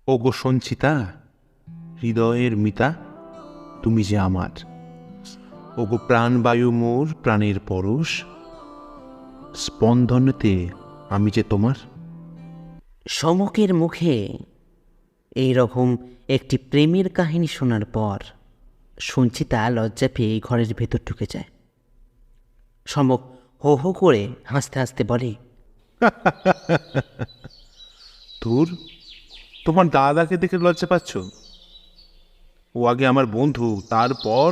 ওগো সঞ্চিতা, হৃদয়ের মিতা, তুমি যে আমার। ওগো প্রাণবায়ু মোর প্রাণের পরশ, স্পন্দনতে আমি যে তোমার। সমকের মুখে এই রকম একটি প্রেমের কাহিনী শোনার পর সঞ্চিতা লজ্জা পেয়ে ঘরের ভেতর ঢুকে যায়। সমক হো হো করে হাসতে হাসতে বলে, ধুর, তোমার দাদাকে দেখে লজ্জা পাচ্ছ? ও আগে আমার বন্ধু, তারপর।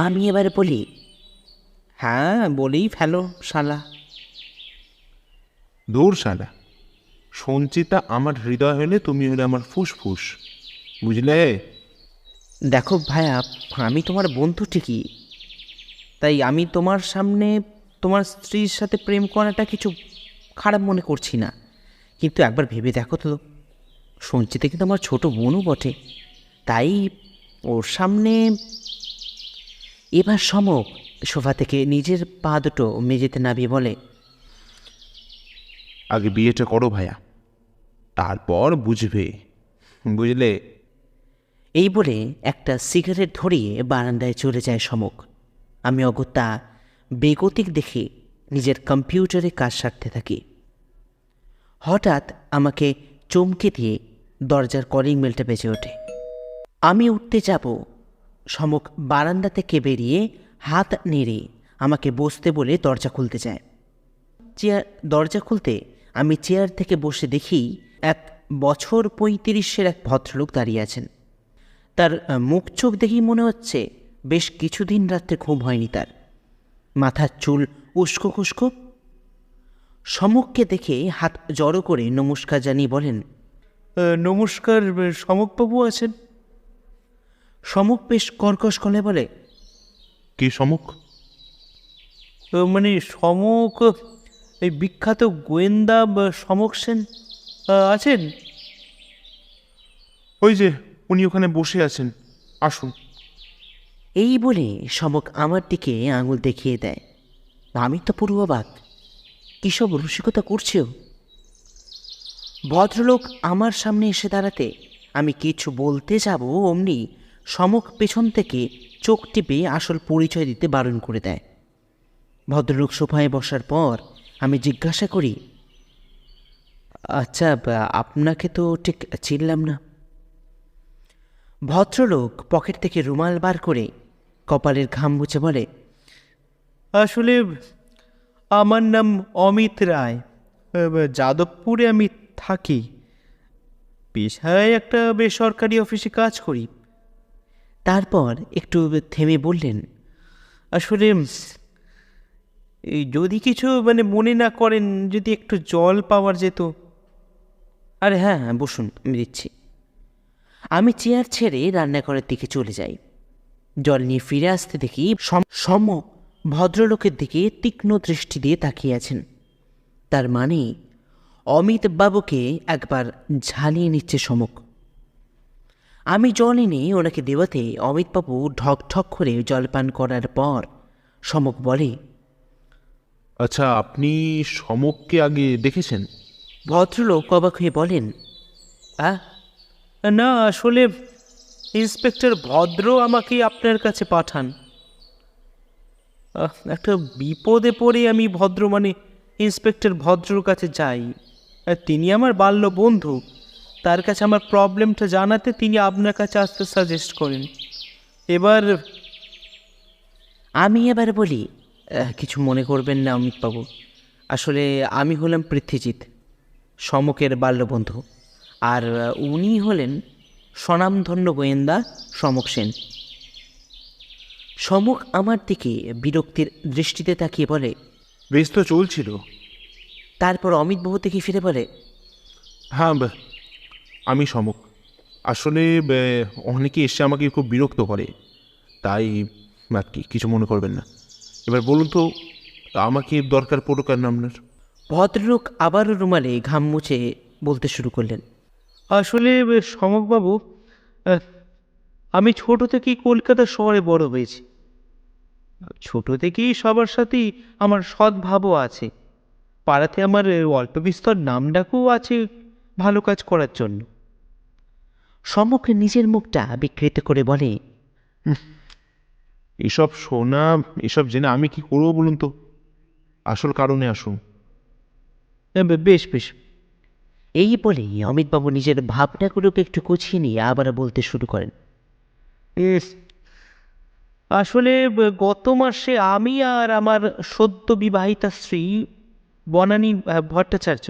আমি এবারে বলি, হ্যাঁ বলেই ফেলো শালা। দূর শালা, সঞ্চিতা আমার হৃদয় হলে তুমি হলে আমার ফুসফুস, বুঝলে? দেখো ভাইয়া, আমি তোমার বন্ধু ঠিকই, তাই আমি তোমার সামনে তোমার স্ত্রীর সাথে প্রেম করাটা কিছু খারাপ মনে করছি না, কিন্তু একবার ভেবে দেখো তো, সঞ্চিতা কিন্তু আমার ছোট বোনও বটে, তাই ওর সামনে। এবার সমক সোফা থেকে নিজের পা দুটো মেঝেতে নামিয়ে বলে, আগে বিয়েটা করো ভাইয়া, তারপর বুঝবে, বুঝলে? এই বলে একটা সিগারেট ধরিয়ে বারান্দায় চলে যায় সমক। আমি অগত্যা বেগতিক দেখে নিজের কম্পিউটারে কাজ সারতে থাকি। হঠাৎ আমাকে চমকে দিয়ে দরজার কলিং বেলটা বেজে ওঠে। আমি উঠতে যাব, সমক বারান্দা থেকে বেরিয়ে হাত নেড়ে আমাকে বসতে বলে দরজা খুলতে যায়। দরজা খুলতে আমি চেয়ার থেকে বসে দেখি এক বছর 35-এর এক ভদ্রলোক দাঁড়িয়ে আছেন। তার মুখ চোখ দেখেই মনে হচ্ছে বেশ কিছুদিন রাত্রে ঘুম হয়নি তার। মাথার চুল উস্কো খুস্কো। সমককে দেখে হাত জড়ো করে নমস্কার জানিয়ে বলেন, নমস্কার, সমকবাবু আছেন? সমক বেশ কর্কশ গলায় বলে, কি সমুখ? মানে সমক, এই বিখ্যাত গোয়েন্দা সমক সেন আছেন? ওই যে উনি ওখানে বসে আছেন, আসুন। এই বলে সমক আমার দিকে আঙুল দেখিয়ে দেয়। আমি তো পুরো অবাক, কী সব রসিকতা করছেও। ভদ্রলোক আমার সামনে এসে দাঁড়াতে আমি কিছু বলতে যাব, অমনি সমক পেছন থেকে চোখ টিপে আসল পরিচয় দিতে বারণ করে দেয়। ভদ্রলোক সোফায় বসার পর আমি জিজ্ঞাসা করি, আচ্ছা, আপনাকে তো ঠিক চিনলাম না। ভদ্রলোক পকেট থেকে রুমাল বার করে কপালের ঘাম মুছে বলে, আসলে আমার নাম অমিত রায়, যাদবপুরে আমি থাকি, পেশায় একটা বেসরকারি অফিসে কাজ করি। তারপর একটু থেমে বললেন, আসলে যদি কিছু মনে না করেন, যদি একটু জল পাওয়ার যেত। আরে হ্যাঁ হ্যাঁ, বসুন, আমি দিচ্ছি। আমি চেয়ার ছেড়ে রান্নাঘরের দিকে চলে যাই। জল নিয়ে ফিরে আসতে দেখি সম ভদ্রলোকের দিকে তীক্ষ্ণ দৃষ্টি দিয়ে তাকিয়ে আছেন। তার মানে অমিত বাবুকে একবার ঝালিয়ে নিচ্ছে সমক। আমি জল এনে ওনাকে দেওয়াতে অমিতবাবু ঢক ঢক করে জলপান করার পর সমক বলে, আচ্ছা, আপনি সমককে আগে দেখেছেন? ভদ্রলোক অবাক হয়ে বলেন, না, আসলে ইন্সপেক্টর ভদ্র আমাকে আপনার কাছে পাঠান। একটা বিপদে পড়ে আমি ইন্সপেক্টর ভদ্রর কাছে যাই। তিনি আমার বাল্য বন্ধু, তার কাছে আমার প্রবলেমটা জানাতে তিনি আপনার কাছে আসতে সাজেস্ট করেন। আমি এবার বলি, কিছু মনে করবেন না অমিতবাবু, আসলে আমি হলাম পৃথ্বীজিৎ, সমকের বাল্যবন্ধু, আর উনি হলেন স্বনামধন্য গোয়েন্দা সমক সেন। সমক আমার দিকে বিরক্তির দৃষ্টিতে তাকিয়ে বলে, বেশ তো চলছিল। তারপর অমিতবাবু থেকে ফিরে বলে, হ্যাঁ, আমি সমক। আসলে অনেকে এসে আমাকে খুব বিরক্ত করে, তাই আর কি, কিছু মনে করবেন না। এবার বলুন তো, আমাকে দরকার পড়ুক আর আপনার? ভদ্রলোক আবারও রুমালে ঘাম মুছে বলতে শুরু করলেন, আসলে সমকবাবু, আমি ছোট থেকেই কলকাতা শহরে বড় হয়েছি। ছোট থেকেই সবার সাথেই আমার সদ্ভাবও আছে। পাড়াতে আমার অল্প বিস্তর নাম ডাকও আছে ভালো কাজ করার জন্য। সম্মুখ নিজের মুখটা বিকৃত করে বলে, এসব শোনা, এসব জেনে আমি কি করবো বলুন তো? আসল কারণে আসুন। বেশ বেশ। এই বলেই অমিতবাবু নিজের ভাবনাগুলোকে একটু গুছিয়ে নিয়ে আবার বলতে শুরু করেন। আসলে গত মাসে আমি আর আমার সদ্য বিবাহিতা স্ত্রী বনানী ভট্টাচার্য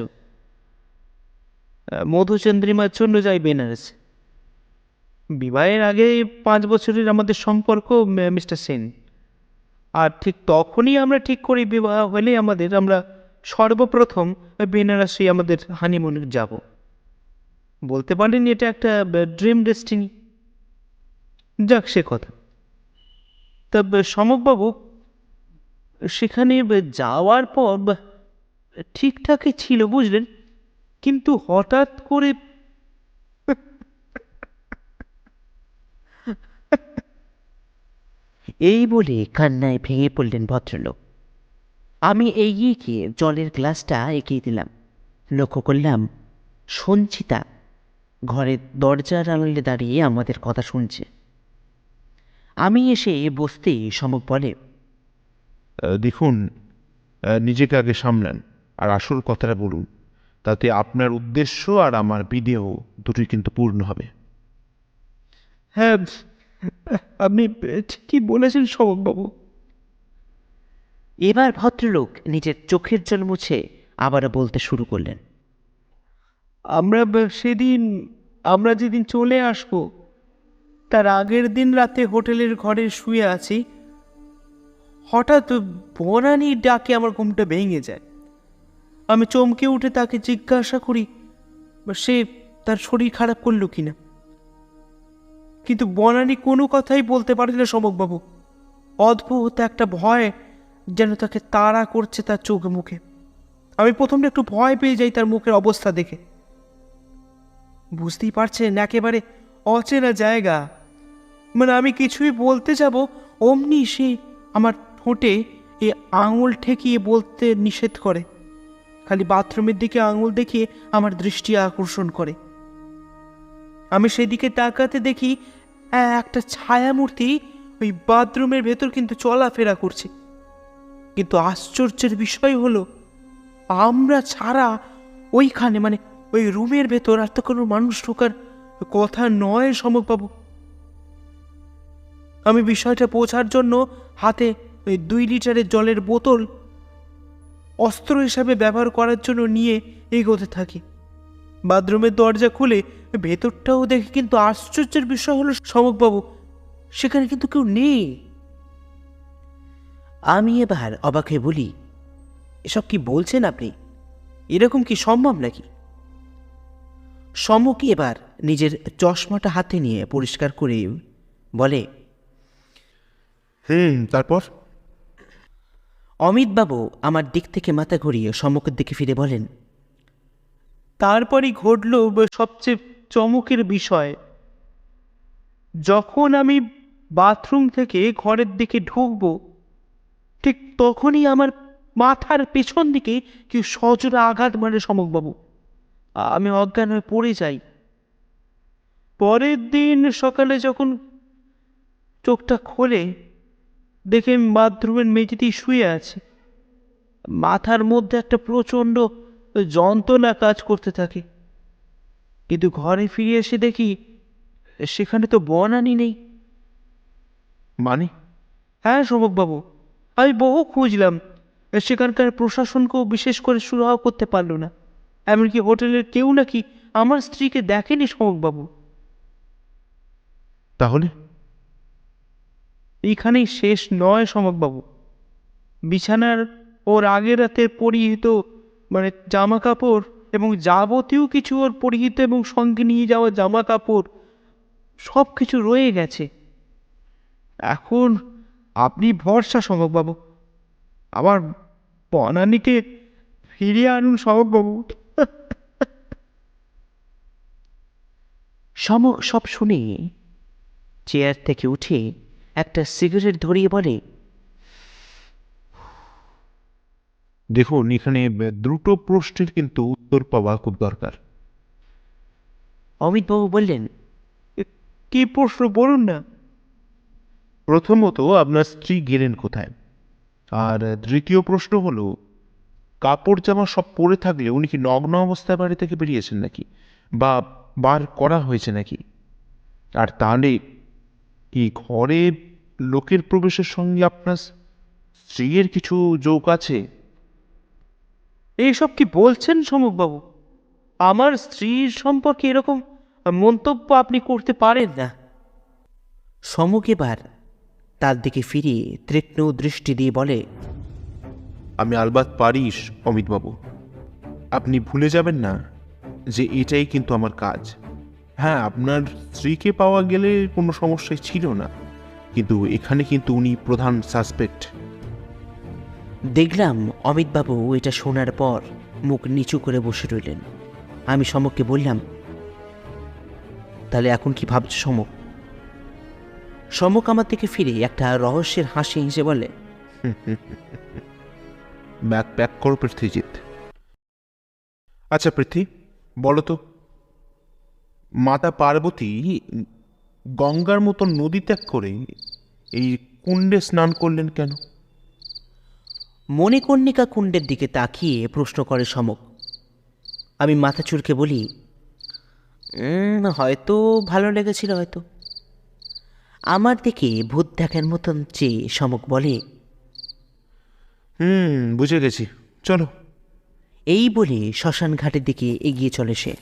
মধুচন্দ্রিমার জন্য যাই বেনারস। বিবাহের আগে 5 বছরের আমাদের সম্পর্ক মিস্টার সেন। আর ঠিক তখনই আমরা ঠিক করি বিবাহ হলে আমরা সর্বপ্রথম বেনারসে আমাদের হানিমুনে যাব। বলতে পারেন এটা একটা ড্রিম ডেস্টিনি। যাক সে কথা। তা সমকবাবু, সেখানে যাওয়ার পর ঠিকঠাকই ছিল বুঝলেন, কিন্তু হঠাৎ করে এই বলে কান্নায় ভেঙে পড়লেন ভদ্রলোক। আমি এগিয়ে গিয়ে জলের গ্লাসটা এগিয়ে দিলাম। লক্ষ্য করলাম সঞ্চিতা ঘরের দরজার আড়ালে দাঁড়িয়ে আমাদের কথা শুনছে। আমি এসে বসতেই সমক বলে, দেখুন, নিজেকে আগে সামলান আর আসল কথাটা বলুন। তাতে আপনার উদ্দেশ্য আর আমার বিদেহ দুটোই কিন্তু পূর্ণ হবে। হ্যাঁ, আপনি ঠিকই বলেছেন সমকবাবু। এবার ভদ্রলোক নিজের চোখের জল মুছে আবার বলতে শুরু করলেন, আমরা যেদিন চলে আসব তার আগের দিন রাতে হোটেলের ঘরে শুয়ে আছি, হঠাৎ বনানীর ডাকে আমার ঘুমটা ভেঙে যায়। আমি চমকে উঠে তাকে জিজ্ঞাসা করি সে তার শরীর খারাপ করলো কিনা, কিন্তু বনানী কোনো কথাই বলতে পারে না সমকবাবু। অদ্ভুত একটা ভয় যেন তাকে তাড়া করছে তার চোখ মুখে। আমি প্রথমে একটু ভয় পেয়ে যাই তার মুখের অবস্থা দেখে। বুঝতেই পারছেন, একেবারে অচেনা জায়গা। মানে আমি কিছুই বলতে যাব অমনি সে আমার ঠোঁটে এই আঙুল ঠেকিয়ে বলতে নিষেধ করে, খালি বাথরুমের দিকে আঙুল দেখিয়ে আমার দৃষ্টি আকর্ষণ করে। আমি সেদিকে তাকাতে দেখি একটা ছায়ামূর্তি ওই বাথরুমের ভেতর কিন্তু চলাফেরা করছে। কিন্তু আশ্চর্যের বিষয় হলো, আমরা ছাড়া ওইখানে মানে ওই রুমের ভেতর আর তো কোনো মানুষ ঢোকার কথা নয় সমকবাবু। আমি বিষয়টা বোঝার জন্য হাতে ওই 2 লিটারের জলের বোতল অস্ত্র হিসাবে ব্যবহার করার জন্য নিয়ে এগোতে থাকি। বাথরুমের দরজা খুলে ভেতরটাও দেখি, কিন্তু আশ্চর্যের বিষয় হলো সমকবাবু, সেখানে কিন্তু কেউ নেই। আমি এবার অবাক হয়ে বলি, এসব কি বলছেন আপনি? এরকম কি সম্ভব নাকি? সমক এবার নিজের চশমাটা হাতে নিয়ে পরিষ্কার করে বলে, তারপর? অমিতবাবু আমার দিক থেকে মাথা ঘুরিয়ে সমকের দিকে ফিরে বলেন, তারপরই ঘটল সবচেয়ে চমকের বিষয়। যখন আমি বাথরুম থেকে ঘরের দিকে ঢুকবো, ঠিক তখনই আমার মাথার পেছন দিকে কেউ সজোরে আঘাত মারে সমকবাবু। আমি অজ্ঞান হয়ে পড়ে যাই। পরের দিন সকালে যখন চোখটা খোলে, দেখে আমি বাথরুমের মেঝেতেই শুয়ে আছি। মাথার মধ্যে একটা প্রচণ্ড যন্ত্রণা কাজ করতে থাকে। কিন্তু ঘরে ফিরে এসে দেখি সেখানে তো বনানী নেই। মানে? হ্যাঁ সমকবাবু, আমি বহু খুঁজলাম, সেখানকার প্রশাসনকেও বিশেষ করে সুরাহা করতে পারল না। এমনকি হোটেলের কেউ নাকি আমার স্ত্রীকে দেখেনি সমকবাবু। তাহলে? এইখানেই শেষ নয় সমকবাবু। বিছানার ওর আগের রাতের পরিহিত মানে জামা কাপড় এবং যাবতীয় কিছু ওর পরিহিত এবং সঙ্গে নিয়ে যাওয়া জামা কাপড় সব কিছু রয়ে গেছে। এখন আপনি ভরসা সমকবাবু, আমার বনানীকে ফিরিয়ে আনুন সমকবাবু। সমক সব শুনে চেয়ার থেকে উঠে একটা সিগারেট ধরিয়ে বলে, দেখুন, এখানে দ্রুত প্রশ্নের কিন্তু উত্তর পাওয়া খুব দরকার। অমিতবাবু বললেন, কি প্রশ্ন বলুন না। প্রথমত আপনার স্ত্রী গেলেন কোথায়, আর দ্বিতীয় প্রশ্ন হলো কাপড় জামা সব পরে থাকলে উনি কি নগ্ন অবস্থায় বাড়ি থেকে বেরিয়েছেন নাকি, বা বার করা হয়েছে নাকি? আর তাহলে এই ঘরে লোকের প্রবেশের সঙ্গে আপনার স্ত্রীর কিছু যোগ আছে? এইসব কি বলছেন সমকবাবু? আমার স্ত্রীর সম্পর্কে এরকম মন্তব্য আপনি করতে পারেন না। সমক এবার তার দিকে ফিরিয়ে তীক্ষ্ণ দৃষ্টি দিয়ে বলে, আমি আলবাত পারিস অমিতবাবু, আপনি ভুলে যাবেন না যে এটাই কিন্তু আমার কাজ। হ্যাঁ, আপনার স্ত্রীকে পাওয়া গেলে কোনো সমস্যাই ছিল না, কিন্তু এখানে কিন্তু উনি প্রধান সাসপেক্ট। দেখলাম অমিতবাবু এটা শোনার পর মুখ নিচু করে বসে রইলেন। আমি সমককে বললাম, তাহলে এখন কি ভাবছো সমক? সমক আমার দিকে ফিরে একটা রহস্যের হাসি হেসে বলে, ব্যাগ প্যাক করো পৃথ্বীজিৎ। আচ্ছা পৃথ্বী, বলো তো, মাতা পার্বতী গঙ্গার মতো নদী ত্যাগ করে এই কুণ্ডে স্নান করলেন কেন? মণিকর্ণিকা কুণ্ডের দিকে তাকিয়ে প্রশ্ন করে সমক। আমি মাথা চুলকে বলি, হয়তো ভালো লেগেছিল হয়তো। আমার দিকে ভূত দেখার মতন চেয়ে সমক বলে, বুঝে গেছি, চলো। এই বলে শ্মশান ঘাটের দিকে এগিয়ে চলে সে।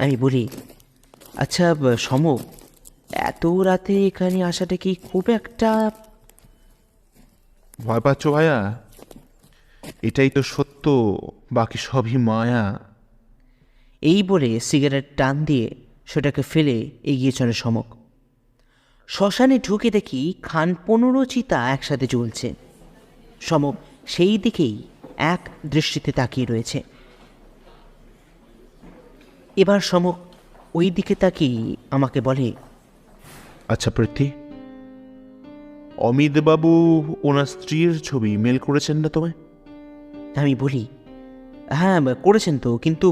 আমি বলি, আচ্ছা সমক, এত রাতে এখানে আসাটা কি খুব একটা? ভয় পাচ্ছ ভাইয়া? এটাই তো সত্য, বাকি সবই মায়া। এই বলে সিগারেট টান দিয়ে সেটাকে ফেলে এগিয়ে চলে সমক। শ্মশানে ঢুকে দেখি খান 15 চিতা একসাথে জ্বলছে। সমক সেই দিকেই এক দৃষ্টিতে তাকিয়ে রয়েছে। এবার সমক ওই দিকে তাকিয়ে আমাকে বলে, আচ্ছা পৃথ্বী, অমিতবাবু ওনার স্ত্রীর ছবি মেল করেছেন না তোমায়? আমি বলি, হ্যাঁ করেছেন তো, কিন্তু।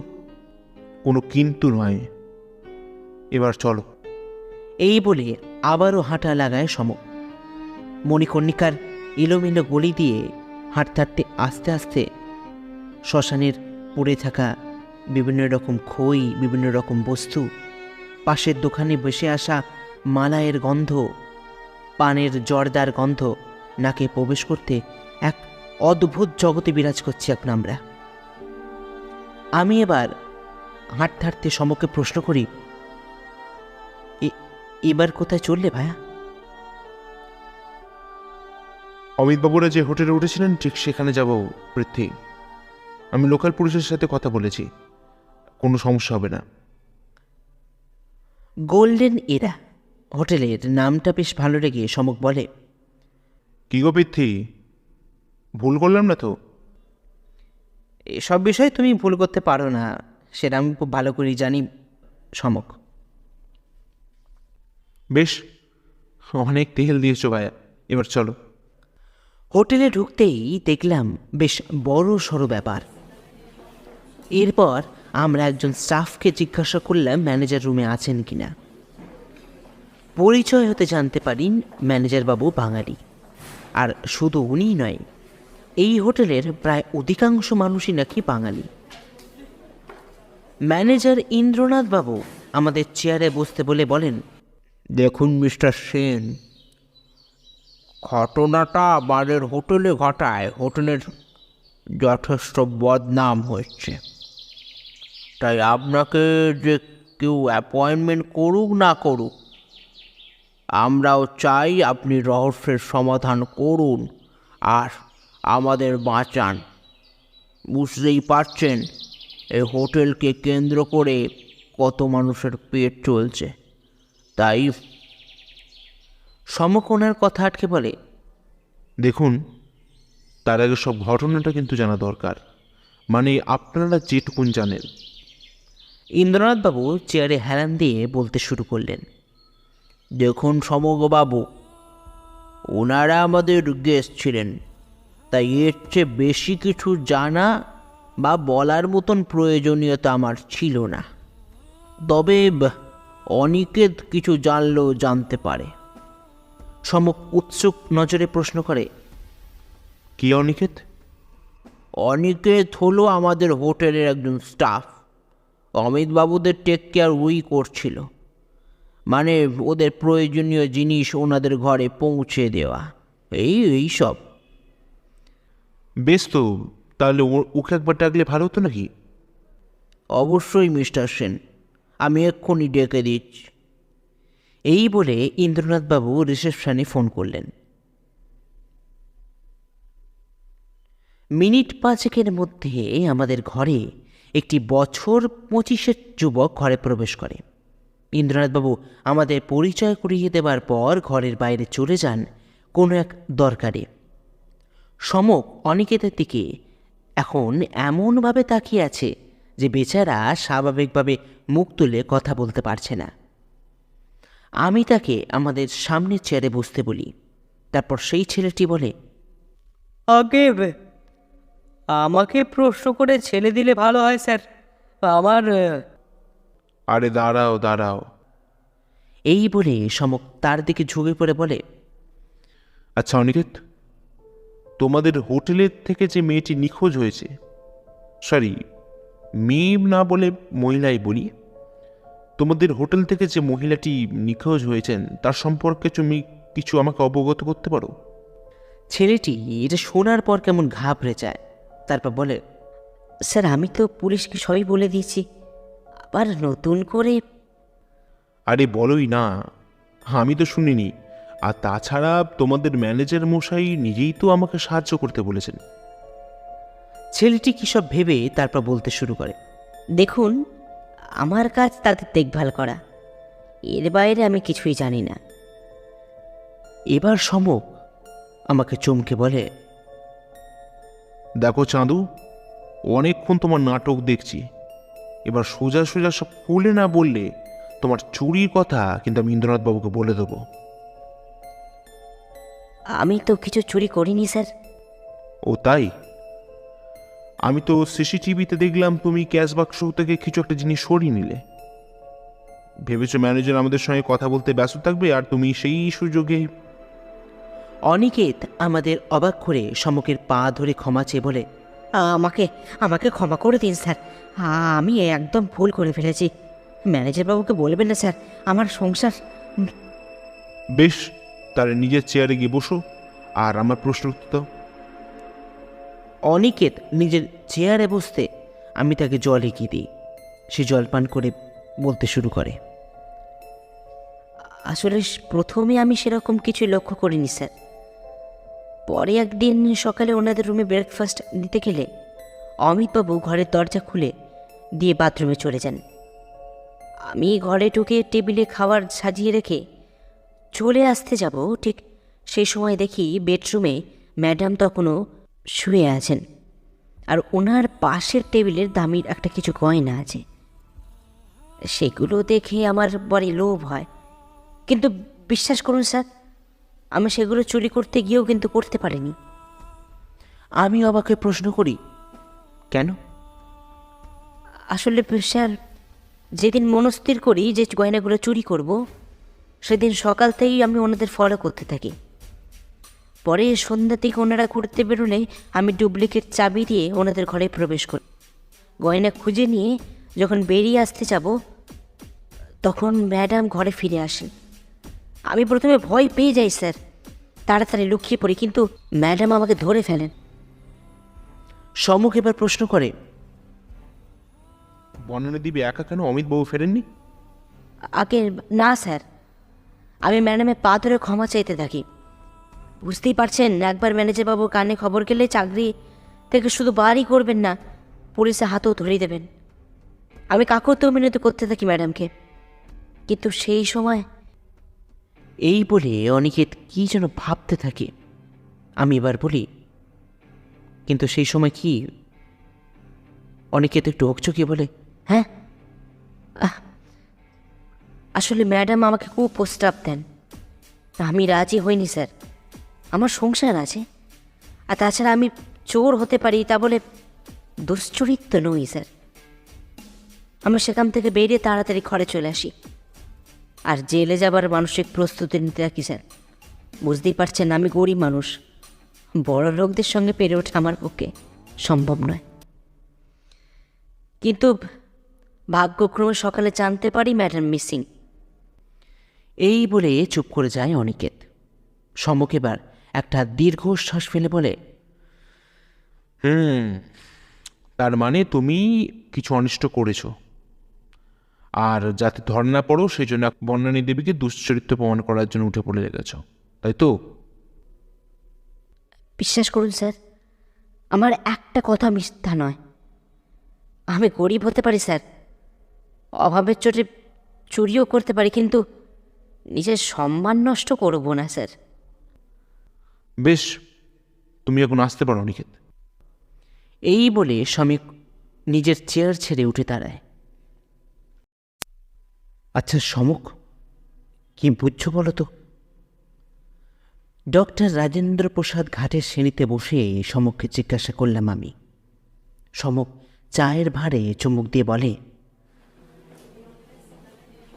কোনো কিন্তু নয়, এবার চলো। এই বলে আবারও হাঁটা লাগায় সমক। মণিকর্ণিকার এলোমেলো গলি দিয়ে হাঁটতে হাঁটতে আস্তে আস্তে শ্মশানের পড়ে থাকা বিভিন্ন রকম খই, বিভিন্ন রকম বস্তু, পাশের দোকানে বসে আসা মালাইয়ের গন্ধ, পানের জর্দার গন্ধ নাকে প্রবেশ করতে এক অদ্ভুত জগতে বিরাজ করছি এখন আমরা। আমি এবার হাঁটতে হাঁটতে সমকে প্রশ্ন করি, এবার কোথায় চললে ভাইয়া? অমিতবাবুরা যে হোটেলে উঠেছিলেন ঠিক সেখানে যাব পৃথ্বী। আমি লোকাল পুলিশের সাথে কথা বলেছি, কোনো সমস্যা হবে না। গোল্ডেন এরা হোটেলের নামটা বেশ ভালো লেগে সমক বলে, কি গো পৃথ্বী, ভুল করলাম না তো? এসব বিষয় তুমি ভুল করতে পারো না, সেটা আমি খুব ভালো করেই জানি সমক। বেশ, অনেক তেল দিয়েছো ভাইয়া, এবার চলো। হোটেলে ঢুকতেই দেখলাম বেশ বড় সড়ো ব্যাপার। এরপর আমরা একজন স্টাফকে জিজ্ঞাসা করলাম ম্যানেজার রুমে আছেন কিনা। পরিচয় হতে জানতে পারি ম্যানেজার বাবু বাঙালি, আর শুধু উনিই নয়, এই হোটেলের প্রায় অধিকাংশ মানুষই নাকি বাঙালি। ম্যানেজার ইন্দ্রনাথ বাবু আমাদের চেয়ারে বসতে বলে বলেন, দেখুন মিস্টার সেন, ঘটনাটা আমাদের হোটেলে ঘটায় হোটেলের যথেষ্ট বদনাম হচ্ছে। তাই আপনাকে যে কেউ অ্যাপয়েন্টমেন্ট করুক না করুক, আমরাও চাই আপনি রহস্যের সমাধান করুন আর আমাদের বাঁচান। বুঝতেই পারছেন এই হোটেলকে কেন্দ্র করে কত মানুষের পেট চলছে। তাই সমকোণার কথা আটকে বলে, দেখুন, তার আগে সব ঘটনাটা কিন্তু জানা দরকার, মানে আপনারা যেটুকুন জানেন। ইন্দ্রনাথবাবু চেয়ারে হেলান দিয়ে বলতে শুরু করলেন, দেখুন সমগবাবু, ওনারা আমাদের গেস্ট ছিলেন, তাই এর চেয়ে বেশি কিছু জানা বা বলার মতন প্রয়োজনীয়তা আমার ছিল না। তবে অনিকেত কিছু জানলেও জানতে পারে। সমক উৎসুক নজরে প্রশ্ন করে, কি অনিকেত? অনিকেত হলো আমাদের হোটেলের একজন স্টাফ। অমিতবাবুদের টেক কেয়ার করছিল, মানে ওদের প্রয়োজনীয় জিনিস ওনাদের ঘরে পৌঁছে দেওয়া, এই সব। বেশ তো, তাহলে ওকে একবার ডাকলে ভালো হতো নাকি? অবশ্যই মিস্টার সেন, আমি এক্ষুনি ডেকে দিচ্ছি। এই বলে ইন্দ্রনাথবাবু রিসেপশনে ফোন করলেন। মিনিট 5 মধ্যে আমাদের ঘরে একটি বছর 25 যুবক ঘরে প্রবেশ করে। ইন্দ্রনাথবাবু আমাদের পরিচয় করিয়ে দেবার পর ঘরের বাইরে চলে যান কোনো এক দরকারে। সমক অনিকেতের দিকে এখন এমনভাবে তাকিয়ে আছে যে বেচারা স্বাভাবিকভাবে মুখ তুলে কথা বলতে পারছে না। আমি তাকে আমাদের সামনের চেয়ারে বসতে বলি। তারপর সেই ছেলেটি বলে, আগে আমাকে প্রশ্ন করে ছেলে দিলে ভালো হয় স্যার। আমার আরে দাঁড়াও দাঁড়াও। এই বলে সমক তার দিকে ঝুঁকে পড়ে বলে, আচ্ছা অনিকেত, তোমাদের হোটেলের থেকে যে মেয়েটি নিখোঁজ হয়েছে, সরি মেয়ে না বলে মহিলাই বলি, তোমাদের হোটেল থেকে যে মহিলাটি নিখোঁজ হয়েছেন তার সম্পর্কে তুমি কিছু আমাকে অবগত করতে পারো? ছেলেটি এটা শোনার পর কেমন ঘাবড়ে যায়। তারপর বলে, স্যার আমি তো পুলিশকে সবই বলে দিয়েছি, আবার নতুন করে। আরে বলোই না, আমি তো শুনিনি। আর তাছাড়া তোমাদের ম্যানেজার মশাই নিজেই তো আমাকে সাহায্য করতে বলেছেন। ছেলেটি কী সব ভেবে তারপর বলতে শুরু করে, দেখুন, আমার কাজ তাদের দেখভাল করা, এর বাইরে আমি কিছুই জানি না। এবার সমক আমাকে চমকে বলে, দেখো চাঁদু, অনেকক্ষণ তোমার নাটক দেখছি, এবার সোজা সোজা সব খুলে না বললে তোমার চুরির কথা কিন্তু আমি ইন্দ্রনাথবাবুকে বলে দেবো। আমি তো কিছু চুরি করিনি স্যার। ও তাই? আমি তো সিসিটিভিতে দেখলাম তুমি ক্যাশ বাক্স থেকে কিছু একটা জিনিস সরিয়ে নিলে। ভেবেছো ম্যানেজার আমাদের সঙ্গে কথা বলতে ব্যস্ত থাকবে আর তুমি সেই সুযোগে। অনিকেত আমাদের অবাক করে সমকের পা ধরে ক্ষমা চেয়ে বলে, আমাকে আমাকে ক্ষমা করে দিন স্যার, আমি একদম ভুল করে ফেলেছি। ম্যানেজার বাবুকে বলবেন না স্যার, আমার সংসার। বেশ, তাহলে নিজের চেয়ারে গিয়ে বসো আর আমার প্রশ্ন উত্তর দাও। অনিকেত নিজের চেয়ারে বসতে আমি তাকে জল এগিয়ে দিই। সে জল পান করে বলতে শুরু করে, আসলে প্রথমে আমি সেরকম কিছু লক্ষ্য করিনি স্যার। পরে একদিন সকালে ওনাদের রুমে ব্রেকফাস্ট দিতে গেলে অমিতবাবু ঘরের দরজা খুলে দিয়ে বাথরুমে চলে যান। আমি ঘরে ঢুকে টেবিলে খাবার সাজিয়ে রেখে চলে আসতে যাব, ঠিক সেই সময় দেখি বেডরুমে ম্যাডাম তখনও শুয়ে আছেন, আর ওনার পাশের টেবিলের দামির একটা কিছু গয়না আছে। সেগুলো দেখে আমার বড় লোভ হয়, কিন্তু বিশ্বাস করুন স্যার, আমি সেগুলো চুরি করতে গিয়েও কিন্তু করতে পারিনি। আমি অবাকে প্রশ্ন করি, কেন? আসলে স্যার, যেদিন মনস্থির করি যে গয়নাগুলো চুরি করব, সেদিন সকাল থেকেই আমি ওনাদের ফলো করতে থাকি। পরে সন্ধ্যা থেকে ওনারা ঘুরতে বেরোলে আমি ডুপ্লিকেট চাবি দিয়ে ওনাদের ঘরে প্রবেশ করি। গয়না খুঁজে নিয়ে যখন বেরিয়ে আসতে যাব, তখন ম্যাডাম ঘরে ফিরে আসেন। আমি প্রথমে ভয় পেয়ে যাই স্যার, তাড়াতাড়ি লুকিয়ে পড়ি, কিন্তু ম্যাডাম আমাকে ধরে ফেলেন। সমক এবার প্রশ্ন করে, বর্ণনা দিবে একা কেন? অমিতবাবু ফেরেননি? আগে না স্যার, আমি ম্যাডামের পা ধরে ক্ষমা চাইতে থাকি। বুঝতেই পারছেন, একবার ম্যানেজারবাবু কানে খবর গেলে চাকরি থেকে শুধু বারই করবেন না, পুলিশে হাতও ধরিয়ে দেবেন। আমি কাকুতেও মিনতি করতে থাকি ম্যাডামকে, কিন্তু সেই সময় এই বলে অনিকেত কি যেন ভাবতে থাকে। আমি এবার বলি, কিন্তু সেই সময় কি? অনিকেত একটু হকচকিয়ে বলে, হ্যাঁ, আসলে ম্যাডাম আমাকে খুব প্রস্তাব দেন, আমি রাজি হইনি স্যার। আমার সংসার আছে, আর তাছাড়া আমি চোর হতে পারি, তা বলে দুশ্চরিত্র নই স্যার। আমি সেখান থেকে বেরিয়ে তাড়াতাড়ি ঘরে চলে আসি। আর জেলে যাবার মানসিক প্রস্তুতি নিতে থাকি স্যার। বুঝতেই পারছেন আমি গরিব মানুষ, বড় লোকদের সঙ্গে পেরে ওঠা আমার পক্ষে সম্ভব নয়। কিন্তু ভাগ্যক্রমে সকালে জানতে পারি ম্যাডাম মিসিং। এই বলে চুপ করে যায় অনিকেত। সমক এবার একটা দীর্ঘশ্বাস ফেলে বলে, তার মানে তুমি কিছু অনিষ্ট করেছো, আর যাতে ধরা না পড়ো সেই জন্য বর্ণানী দেবীকে দুশ্চরিত্র প্রমাণ করার জন্য উঠে পড়ে লেগেছ, তাই তো? বিশ্বাস করুন স্যার, আমার একটা কথা মিথ্যা নয়। আমি গরিব হতে পারি স্যার, অভাবের চোটে চুরিও করতে পারি, কিন্তু নিজের সম্মান নষ্ট করব না স্যার। বেশ, তুমি এখন আসতে পারো অনিকেত। এই বলে সমীক নিজের চেয়ার ছেড়ে উঠে দাঁড়ায়। আচ্ছা সমক, কি বুঝছো বলো তো? ডক্টর রাজেন্দ্র প্রসাদ ঘাটের শ্রেণীতে বসে সমককে জিজ্ঞাসা করলাম আমি। সমক চায়ের ভাঁড়ে চুমুক দিয়ে বলে,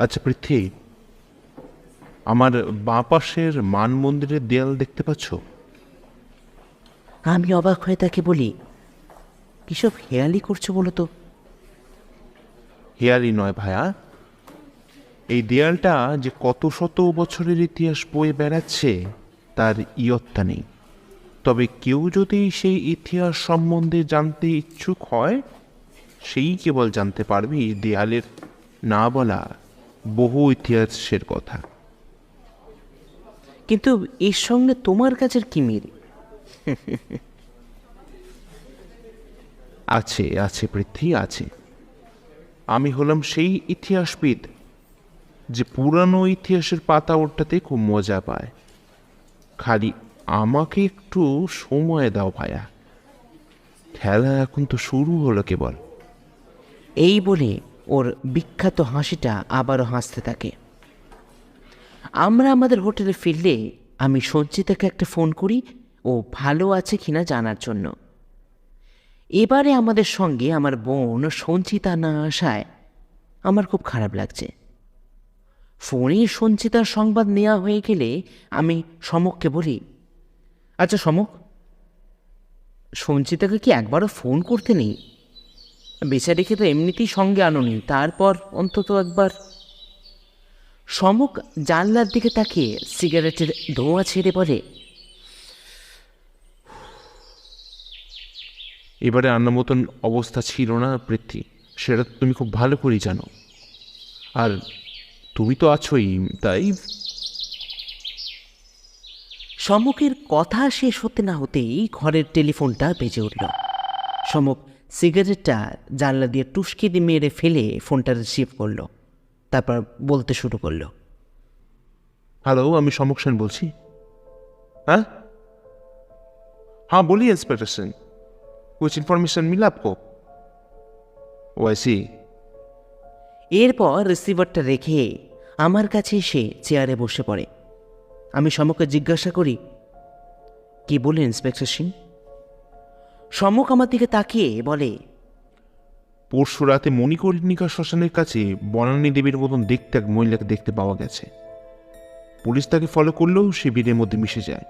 আচ্ছা পৃথ্বী, আমার বাঁ পাশের মান মন্দিরের দেয়াল দেখতে পাচ্ছ? আমি অবাক হয়ে তাকে বলি, কিসব হেয়ালি করছো বলো তো? হেয়ালি নয় ভায়া, এই দেয়ালটা যে কত শত বছরের ইতিহাস বয়ে বেড়াচ্ছে তার ইয়ত্তা নেই। তবে কেউ যদি সেই ইতিহাস সম্বন্ধে জানতে ইচ্ছুক হয়, সেই কেবল জানতে পারবে এই দেয়ালের না বলা বহু ইতিহাসের কথা। কিন্তু এর সঙ্গে তোমার কাছের কি মিল? আছে আছে পৃথ্বী, আছে। আমি হলাম সেই ইতিহাসবিদ যে পুরানো ইতিহাসের পাতা ওঠাতে খুব মজা পায়। খালি আমাকে একটু সময় দাও ভায়া, খেলা এখন তো শুরু হলো কেবল। এই বলে ওর বিখ্যাত হাসিটা আবারও হাসতে থাকে। আমরা আমাদের হোটেলে ফিরলে আমি সঞ্চিতাকে একটা ফোন করি ও ভালো আছে কিনা জানার জন্য। এবারে আমাদের সঙ্গে আমার বোন সঞ্চিতা না আসায় আমার খুব খারাপ লাগছে। ফোনে সঞ্চিতার সংবাদ নেওয়া হয়ে গেলে আমি সমককে বলি, আচ্ছা সমক, সঞ্চিতাকে কি একবারও ফোন করতে নেই? বেচারিকে তো এমনিতেই সঙ্গে আনোনি, তারপর অন্তত একবার। সমক জানলার দিকে তাকিয়ে সিগারেটের ধোঁয়া ছেড়ে বলে, এবারে আনার মতন অবস্থা ছিল না পৃথ্বী, সেটা তুমি খুব ভালো করেই জানো। আর তুমি তো আছোই, তাই। সমকের কথা শেষ হতে না হতেই ঘরের টেলিফোনটা বেজে উঠল। সমক সিগারেটটা জানলা দিয়ে টুসকি দিয়ে মেরে ফেলে ফোনটা রিসিভ করলো, তারপর বলতে শুরু করলো, হ্যালো, আমি সমক সেন বলছি। হ্যাঁ হ্যাঁ, बोलिए इंस्पेक्टर सिंह, कुछ इन्फॉर्मेशन मिला आपको? वैसी এরপর রিসিভারটা রেখে আমার কাছে এসে চেয়ারে বসে পড়ে। আমি সমককে জিজ্ঞাসা করি, কি বলে ইন্সপেক্টর সিং? সমক আমার দিকে তাকিয়ে বলে, পরশু রাতে মণিকর্ণিকা শ্মশানের কাছে বনানী দেবীর মতন দেখতে এক মহিলাকে দেখতে পাওয়া গেছে। পুলিশ তাকে ফলো করলেও সে ভিড়ের মধ্যে মিশে যায়।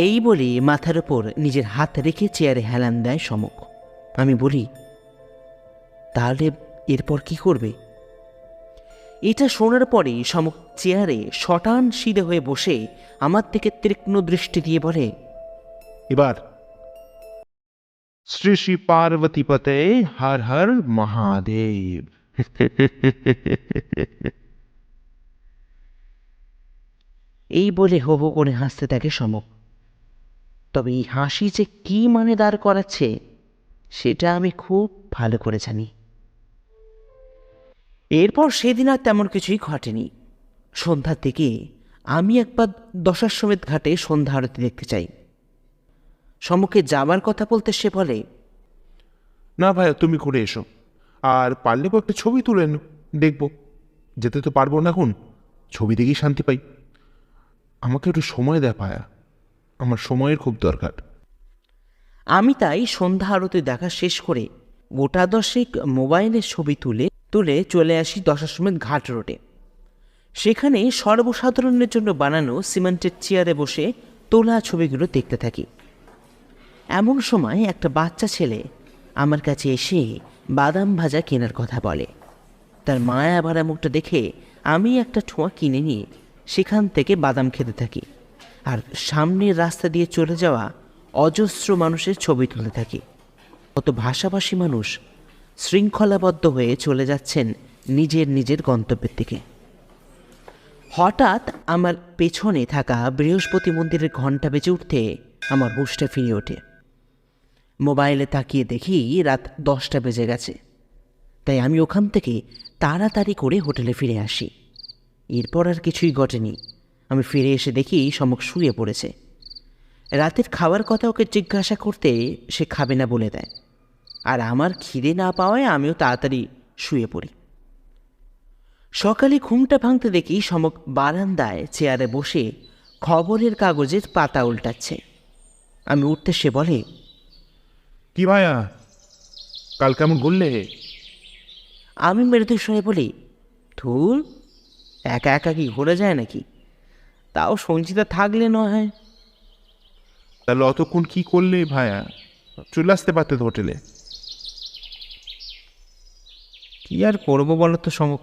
এই বলে মাথার ওপর নিজের হাত রেখে চেয়ারে হেলান দেয় সমক। আমি বলি, তাহলে এরপর কি করবে? এটা শোনার পরে সমক চেয়ারে শটান সিধে হয়ে বসে আমার দিকে তীক্ষ্ণ দৃষ্টি দিয়ে বলে, এবার শ্রী শ্রী পার্বতী পতে হর হর মহাদেব। এই বলে হো হো করে হাসতে থাকে সমক। তবে এই হাসি যে কি মানে দাঁড় করাচ্ছে সেটা আমি খুব ভালো করে জানি। এরপর সেদিন আর তেমন কিছুই ঘটেনি। সন্ধ্যার দিকে আমি একবার দশাশ্বমেধ ঘাটে সন্ধ্যা আরতি দেখতে চাই। সমুখে যাবার কথা বলতে সে বলে, না ভাইয়া, তুমি করে এসো, আর পারলে একটা ছবি তুলে দেখবো। যেতে তো পারবো না এখন, ছবি দেখেই শান্তি পাই। আমাকে একটু সময় দেয় ভাইয়া, আমার সময়ের খুব দরকার। আমি তাই সন্ধ্যা আরতি দেখা শেষ করে গোটা দশেক মোবাইলের ছবি তুলে চলে আসি দশাশ্বমেধ ঘাট রোডে। সেখানে সর্বসাধারণের জন্য বানানো সিমেন্টের চেয়ারে বসে তোলা ছবিগুলো দেখতে থাকি। এমন সময় একটা বাচ্চা ছেলে আমার কাছে এসে বাদাম ভাজা কেনার কথা বলে। তার মায়া ভরা মুখটা দেখে আমি একটা ঠোঁয়া কিনে নিয়ে সেখান থেকে বাদাম খেতে থাকি, আর সামনের রাস্তা দিয়ে চলে যাওয়া অজস্র মানুষের ছবি তুলতে থাকি। কত ভাষাভাষী মানুষ শৃঙ্খলাবদ্ধ হয়ে চলে যাচ্ছেন নিজের নিজের গন্তব্যের দিকে। হঠাৎ আমার পেছনে থাকা বৃহস্পতি মন্দিরের ঘণ্টা বেজে উঠতে আমার হুঁশটা ফিরে ওঠে। মোবাইলে তাকিয়ে দেখি রাত 10টা বেজে গেছে। তাই আমি ওখান থেকে তাড়াতাড়ি করে হোটেলে ফিরে আসি। এরপর আর কিছুই ঘটেনি। আমি ফিরে এসে দেখি সমক শুয়ে পড়েছে। রাতের খাওয়ার কথা ওকে জিজ্ঞাসা করতে সে খাবে না বলে দেয়, আর আমার খিদে না পাওয়ায় আমিও তাড়াতাড়ি শুয়ে পড়ি। সকালে ঘুমটা ভাঙতে দেখি সমক বারান্দায় চেয়ারে বসে খবরের কাগজের পাতা উল্টাচ্ছে। আমি উঠতে সে বলে, কি ভাইয়া, কাল কেমন ঘুরলে? আমি মৃদু স্বরে বলি, ধুর, একা একা কি ঘোরা যায় নাকি? তাও সঞ্চিতা থাকলে নয়। তাহলে অতক্ষণ কি করলে ভাইয়া? চলে আসতে পারতে তো হোটেলে। কি আর করবো বলো তো সমক?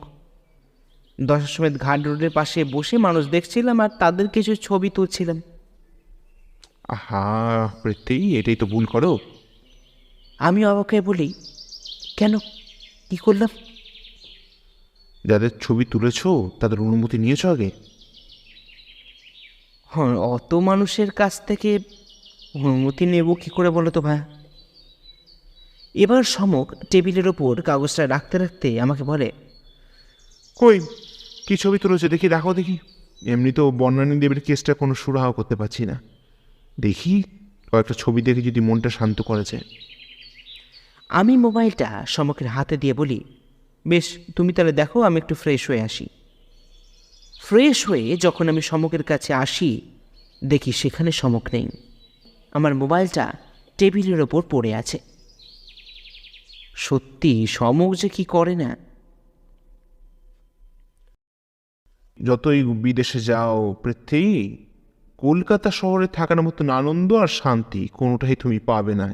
10টার সময় ঘাট রোডের পাশে বসে মানুষ দেখছিলাম আর তাদের কিছু ছবি তুলছিলাম। আহা পৃথ্বী, এটাই তো ভুল করো। আমি অবাক হয়ে বলি, কেন, কি করলাম? যাদের ছবি তুলেছো তাদের অনুমতি নিয়েছো আগে? হ্যাঁ, অত মানুষের কাছ থেকে অনুমতি নেব কি করে বলো তো ভাই? এবার সমক টেবিলের ওপর কাগজটা রাখতে রাখতে আমাকে বলে, কই, কি ছবি তুলেছো দেখি, দেখো দেখি। এমনি তো বর্ণানী দেবীর কেসটা কোনো সুরাহা করতে পারছি না। দেখি কয়েকটা ছবি দেখে যদি মনটা শান্ত করেছে। আমি মোবাইলটা সমকের হাতে দিয়ে বলি, বেশ, তুমি তাহলে দেখো, আমি একটু ফ্রেশ হয়ে আসি। ফ্রেশ হয়ে যখন আমি সমকের কাছে আসি দেখি সেখানে সমক নেই। আমার মোবাইলটা টেবিলের ওপর পড়ে আছে। সত্যি সমক যে কি করে না। যতই বিদেশে যাও পৃথ্বী, কলকাতা শহরে থাকার মতন আনন্দ আর শান্তি কোনোটাই তুমি পাবে না।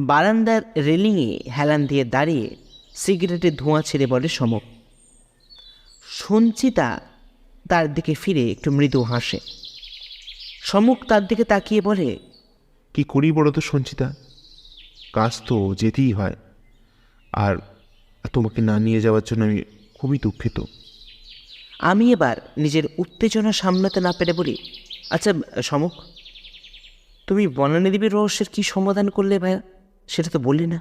বারান্দার রেলিংয়ে হেলান দিয়ে দাঁড়িয়ে সিগারেটের ধোঁয়া ছেড়ে বলে সমক। সঞ্চিতা তার দিকে ফিরে একটু মৃদু হাসে। সমক তার দিকে তাকিয়ে বলে, কি করি বলো তো সঞ্চিতা, কাজ তো যেতেই হয়, আর তোমাকে না নিয়ে যাওয়ার জন্য আমি খুবই দুঃখিত। আমি এবার নিজের উত্তেজনা সামলাতে না পেরে বলি, আচ্ছা সমক, তুমি বনানী দেবীর রহস্যের কী সমাধান করলে ভাইয়া, সেটা তো বললি না।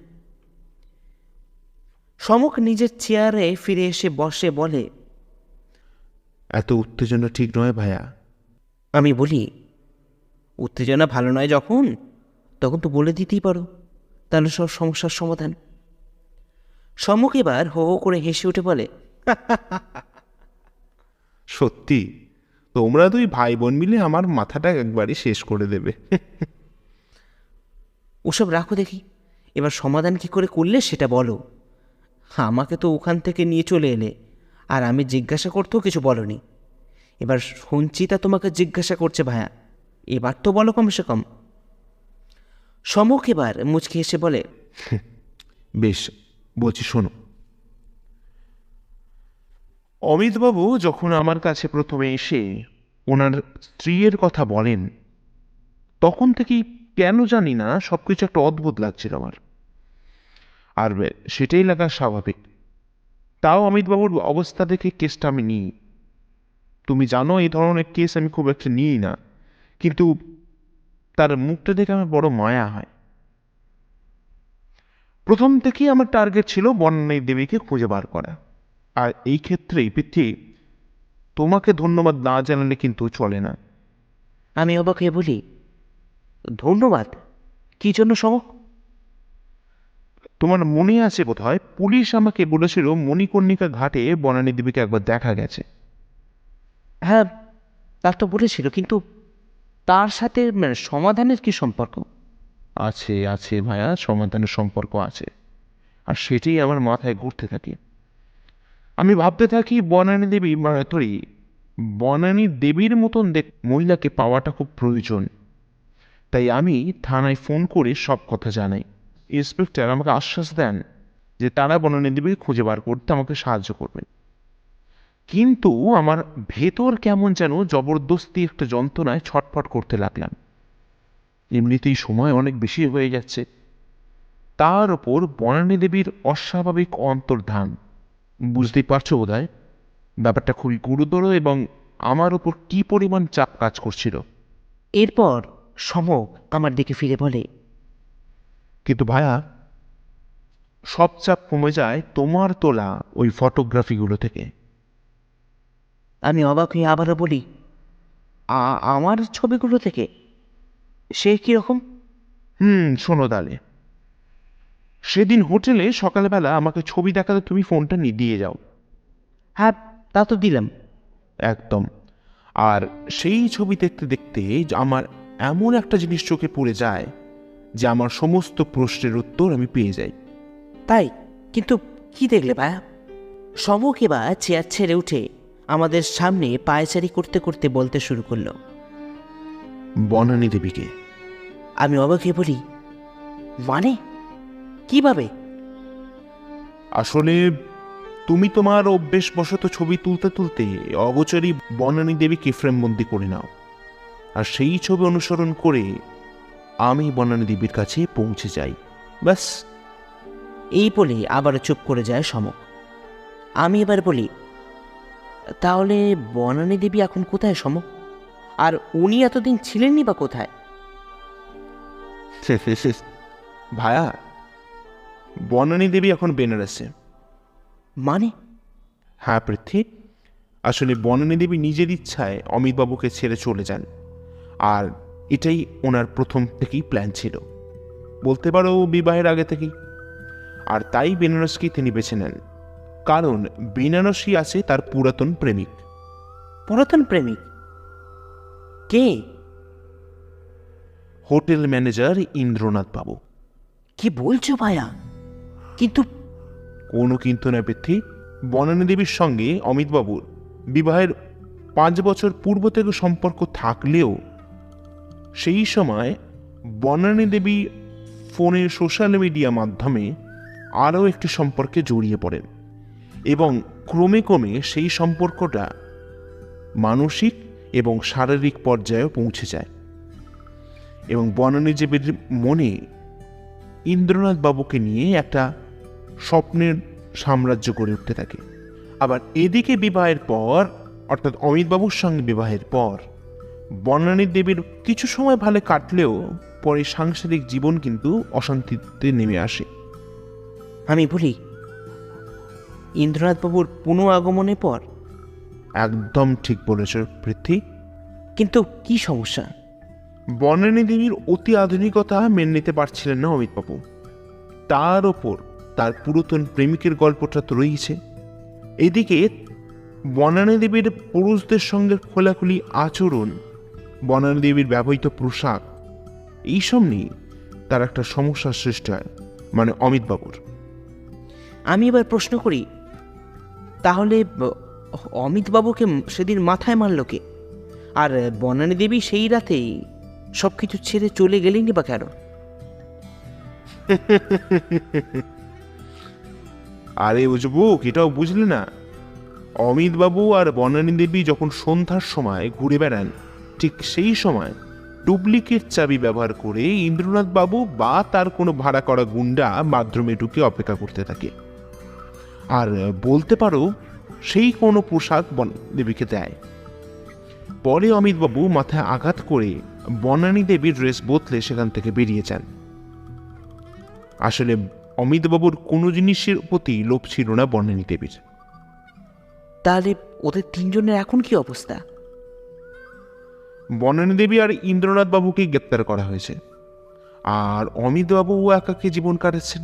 সমক নিজের চেয়ারে ফিরে এসে বসে বলে, এত উত্তেজনা ঠিক নয় ভাইয়া। আমি বলি, উত্তেজনা ভালো নয় যখন, তখন তো বলে দিতেই পারো, তাহলে সব সমস্যার সমাধান। সমক এবার হো হো করে হেসে উঠে বলে, সত্যি, তোমরা দুই ভাই বোন মিলে আমার মাথাটা একবারই শেষ করে দেবে। ওসব রাখো দেখি, এবার সমাধান কি করে করলে সেটা বলো। আমাকে তো ওখান থেকে নিয়ে চলে এলে, আর আমি জিজ্ঞাসা করতেও কিছু বলনি। এবার সঞ্চিতা তোমাকে জিজ্ঞাসা করছে ভাইয়া, এবার তো বলো কমসে কম। সমক এবার মুচকি এসে বলে, বেশ, বলছি শোনো। অমিতবাবু যখন আমার কাছে প্রথমে এসে ওনার স্ত্রীর কথা বলেন, তখন থেকেই কেন জানি না সবকিছু একটা অদ্ভুত লাগছিল আমার, আর সেটাই লাগা স্বাভাবিক। তাও অমিতবাবুর অবস্থা দেখে কেসটা আমি নিই। তুমি জানো এই ধরনের কেস আমি খুব একটা নিই না, কিন্তু তার মুখটা দেখে আমার বড় মায়া হয়। প্রথম থেকেই আমার টার্গেট ছিল বর্ণালী দেবীকে খুঁজে বার করা, আর এই ক্ষেত্রেই পৃথ্বী, তোমাকে ধন্যবাদ না জানালে কিন্তু চলে না। আমি অবাক হয়ে বলি, ধন্যবাদ কি জন্য সমক? তোমার মনে আছে বোধহয়, পুলিশ আমাকে বলেছিল মণিকর্ণিকা ঘাটে বনানী দেবীকে একবার দেখা গেছে। হ্যাঁ, তা তো বলেছিল, কিন্তু তার সাথে সমাধানের কি সম্পর্ক? আছে আছে ভাইয়া, সমাধানের সম্পর্ক আছে, আর সেটাই আমার মাথায় ঘুরতে থাকে। আমি ভাবতে থাকি বনানী দেবী বনানী দেবীর মতন মহিলাকে পাওয়াটা খুব প্রয়োজন। তাই আমি থানায় ফোন করে সব কথা জানাই। ইন্সপেক্টর আমাকে আশ্বাস দেন যে তারা বনানী দেবীকে খুঁজে বার করতে আমাকে সাহায্য করবেন। কিন্তু আমার ভেতর কেমন যেন জবরদস্তি একটা যন্ত্রণায় ছটফট করতে লাগলাম। এমনিতেই সময় অনেক বেশি হয়ে যাচ্ছে, তার ওপর বনানী দেবীর অস্বাভাবিক অন্তর্ধান। বুঝতেই পারছো বোধহয় ব্যাপারটা খুবই গুরুতর এবং আমার ওপর কি পরিমাণ চাপ কাজ করছিল। এরপর সমক আমার দিকে ফিরে বলে, কিন্তু ভায়া, সব চাপ কমে যায় তোমার তোলা ওই ফটোগ্রাফিগুলো থেকে। আমি অবাক হয়ে আবারও বলি, আমার ছবিগুলো থেকে? সে কীরকম? শোনো তাহলে। সেদিন হোটেলে সকালবেলা আমাকে ছবি দেখাতে তুমি ফোনটা দিয়ে যাও। হ্যাঁ, তা তো দিলাম। একদম। আর সেই ছবি দেখতে দেখতে আমার এমন একটা জিনিস চোখে পড়ে যায় যে আমার সমস্ত প্রশ্নের উত্তর আমি পেয়ে যাই। তাই? কিন্তু কি দেখলে ভায়া? সমক এবার চেয়ার ছেড়ে উঠে আমাদের সামনে পায়চারি করতে করতে বলতে শুরু করলো, বনানী দেবীকে। আমি অবাক হয়ে বলি, মানে কিভাবে? আসলে তুমি তোমার অভ্যেসবশত ছবি তুলতে তুলতে অগোচরই বনানী দেবীকে ফ্রেমবন্দি করে নাও, আর সেই ছবি অনুসরণ করে আমি বনানী দেবীর কাছে পৌঁছে যাই। ব্যাস। এই বলে আবারও চুপ করে যায় সমক। আমি এবার বলি, তাহলে বনানী দেবী এখন কোথায় সমক? আর উনি এতদিন ছিলেনই বা কোথায়? ভায়া, বনানী দেবী এখন বেনারসে। মানে? হ্যাঁ পৃথ্বী, আসলে বনানী দেবী নিজের ইচ্ছায় অমিতবাবুকে ছেড়ে চলে যান, আর এটাই ওনার প্রথম থেকেই প্ল্যান ছিল, বলতে পারো বিবাহের আগে থেকেই। আর তাই বেনারসকেই তিনি বেছে নেন, কারণ বেনারসই আছে তার পুরাতন প্রেমিক। পুরাতন প্রেমিক? কে? হোটেল ম্যানেজার ইন্দ্রনাথ বাবু। কি বলছো ভায়া? কিন্তু কোনো কিন্তু না পৃথ্বী, বনানী দেবীর সঙ্গে অমিতবাবুর বিবাহের 5 বছর পূর্ব থেকে সম্পর্ক থাকলেও সেই সময় বনানী দেবী ফোনের সোশ্যাল মিডিয়া মাধ্যমে আরও একটি সম্পর্কে জড়িয়ে পড়েন এবং ক্রমে ক্রমে সেই সম্পর্কটা মানসিক এবং শারীরিক পর্যায়েও পৌঁছে যায় এবং বনানী দেবীর মনে ইন্দ্রনাথ বাবুকে নিয়ে একটা স্বপ্নের সাম্রাজ্য গড়ে উঠতে থাকে। আবার এদিকে বিবাহের পর, অর্থাৎ অমিতবাবুর সঙ্গে বিবাহের পর বনানী দেবীর কিছু সময় ভালো কাটলেও পরে সাংসারিক জীবন কিন্তু অশান্তিতে নেমে আসে। আমি বলি, ইন্দ্রনাথ বাবুর পুনঃ আগমনের পর? একদম ঠিক বলেছ পৃথ্বী। কিন্তু কি সমস্যা? বনানী দেবীর অতি আধুনিকতা মেনে নিতে পারছিলেন না অমিতবাবু। তার ওপর তার পুরাতন প্রেমিকের গল্পটা তো রয়েছে। এদিকে বনানী দেবীর পুরুষদের সঙ্গে খোলাখুলি আচরণ, বনানী দেবীর ব্যবহৃত পোশাক, এইসব নিয়ে তার একটা সমস্যার সৃষ্টি হয়, মানে অমিতবাবুর। আমি এবার প্রশ্ন করি, তাহলে অমিতবাবুকে সেদিন মাথায় মারল কে? আর বনানী দেবী সেই রাতেই সব কিছু ছেড়ে চলে গেলেনি বা কেন? আরে বুঝবুক, এটাও বুঝলে না? অমিতবাবু আর বনানী দেবী যখন সন্ধ্যার সময় ঘুরে বেড়ান, ঠিক সেই সময় ডুপ্লিকেট চাবি ব্যবহার করে ইন্দ্রনাথ বাবু বা তার কোনো ভাড়া করা গুন্ডা বাথরুমে ঢুকে অপেক্ষা করতে থাকে, আর বলতে পারো সেই কোনো পোশাক দেবীকে দেয়। পরে অমিতবাবু মাথায় আঘাত করে বনানী দেবীর ড্রেস বদলে সেখান থেকে বেরিয়ে যান। আসলে অমিতবাবুর কোনো জিনিসের প্রতি লোভ ছিল না বনানী দেবীর। তাহলে ওদের তিনজনের এখন কি অবস্থা? বনানী দেবী আর ইন্দ্রনাথ বাবুকে গ্রেপ্তার করা হয়েছে, আর অমিতবাবু একাকে জীবন কাটাচ্ছেন।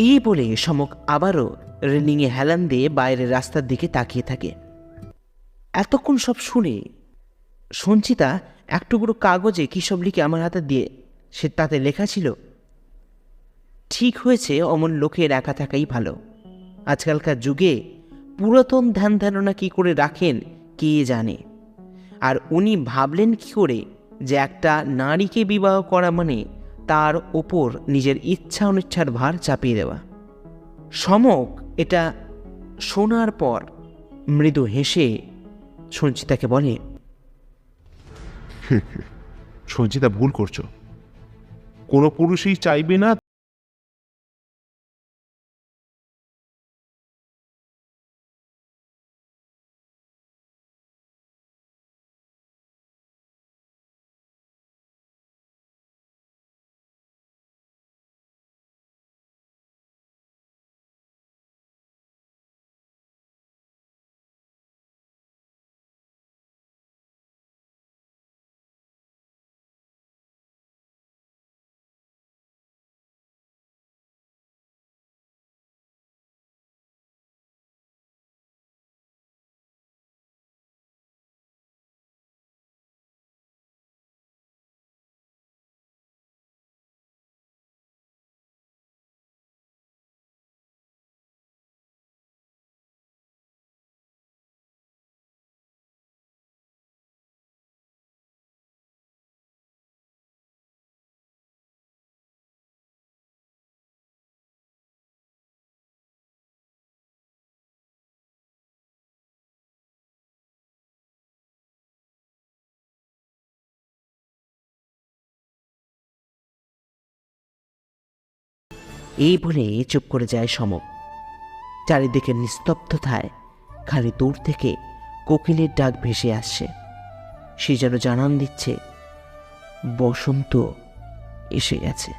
এই বলে সমক আবারও রেলিংয়ে হেলান দিয়ে বাইরের রাস্তার দিকে তাকিয়ে থাকে। এতক্ষণ সব শুনে সঞ্চিতা এক টুকরো কাগজে কী সব লিখে আমার হাতে দিয়ে, সে তাতে লেখা ছিল, ঠিক হয়েছে অমন লোকের একা থাকাই ভালো, আজকালকার যুগে পুরাতন ধ্যান ধারণা কী করে রাখেন কে জানে। আর উনি ভাবলেন কি করে যে একটা নারীকে বিবাহ করা মানে তার ওপর নিজের ইচ্ছা অনিচ্ছার ভার চাপিয়ে দেওয়া। সমক এটা শোনার পর মৃদু হেসে সঞ্চিতাকে বলে, সঞ্চিতা, ভুল করছো। কোনো পুরুষই চাইবে না এই বলে চুপ করে যায় সমক। চারিদিকে নিস্তব্ধতায় খালি দূর থেকে কোকিলের ডাক ভেসে আসছে। সে যেন জানান দিচ্ছে বসন্ত এসে গেছে।